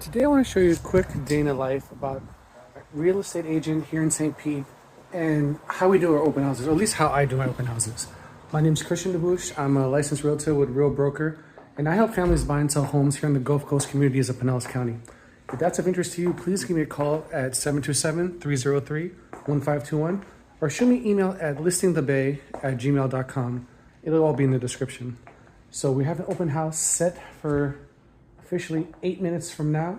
Today I want to show you a quick day in the life about a real estate agent here in St. Pete and how we do our open houses, or at least how I do my open houses. My name is Christian DeBouche. I'm a licensed realtor with Real Broker, and I help families buy and sell homes here in the Gulf Coast communities of Pinellas County. If that's of interest to you, please give me a call at 727-303-1521 or shoot me an email at listingthebay@gmail.com. It'll all be in the description. So we have an open house set for officially 8 minutes from now. I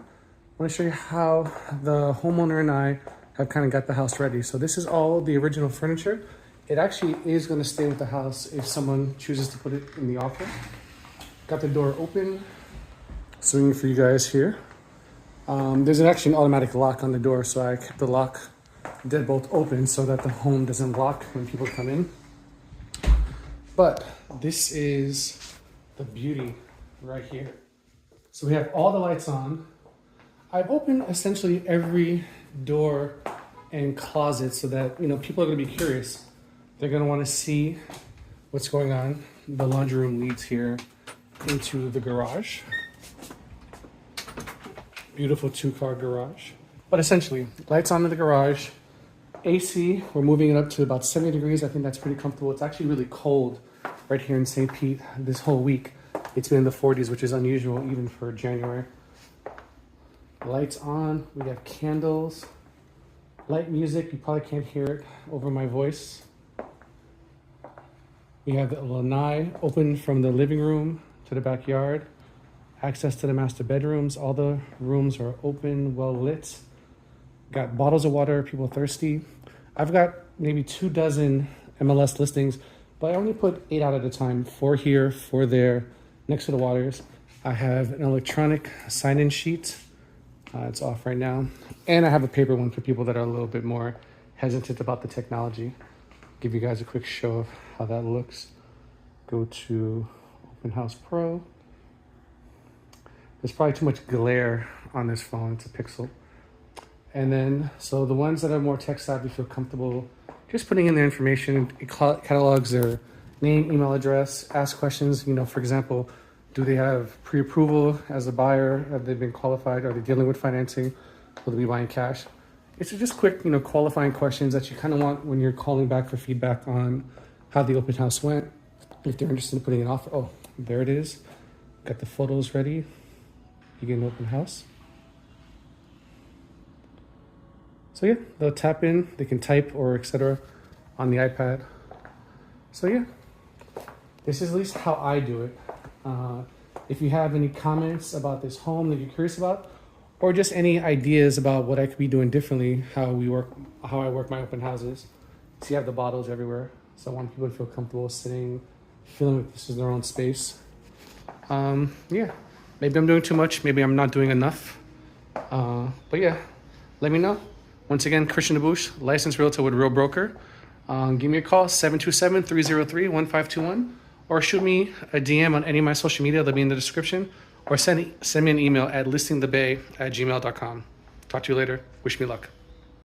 want to show you how the homeowner and I have kind of got the house ready. So this is all the original furniture. It actually is going to stay with the house if someone chooses to put it in the offer. Got the door open, swinging for you guys here. There's actually an automatic lock on the door, so I kept the lock deadbolt open so that the home doesn't lock when people come in. But this is the beauty right here. So we have all the lights on. I've opened essentially every door and closet so that, people are gonna be curious. They're gonna wanna see what's going on. The laundry room leads here into the garage. Beautiful 2-car garage. But essentially, lights on in the garage. AC, we're moving it up to about 70 degrees. I think that's pretty comfortable. It's actually really cold right here in St. Pete this whole week. It's been in the 40s, which is unusual even for January. Lights on, we have candles, light music. You probably can't hear it over my voice. We have the lanai open from the living room to the backyard. Access to the master bedrooms. All the rooms are open, well lit. Got bottles of water, people thirsty. I've got maybe 24 MLS listings, but I only put 8 out at a time. 4 here, 4 there. Next to the waters, I have an electronic sign-in sheet. It's off right now. And I have a paper one for people that are a little bit more hesitant about the technology. Give you guys a quick show of how that looks. Go to Open House Pro. There's probably too much glare on this phone. It's a Pixel. And then, so the ones that are more tech savvy feel comfortable just putting in their information. It catalogs their name, email address, ask questions. For example, do they have pre-approval as a buyer? Have they been qualified? Are they dealing with financing? Will they be buying cash? It's just quick, qualifying questions that you kind of want when you're calling back for feedback on how the open house went. If they're interested in putting an offer. Oh, there it is. Got the photos ready. You get an open house. So yeah, they'll tap in, they can type or etc. on the iPad. So yeah, this is at least how I do it. If you have any comments about this home that you're curious about, or just any ideas about what I could be doing differently, how I work my open houses. So you have the bottles everywhere. So I want people to feel comfortable sitting, feeling like this is their own space. Yeah, maybe I'm doing too much. Maybe I'm not doing enough. But yeah, let me know. Once again, Christian DeBouche, licensed realtor with Real Broker. Give me a call, 727-303-1521, or shoot me a DM on any of my social media. They'll be in the description, or send me an email at listingthebay@gmail.com. Talk to you later. Wish me luck.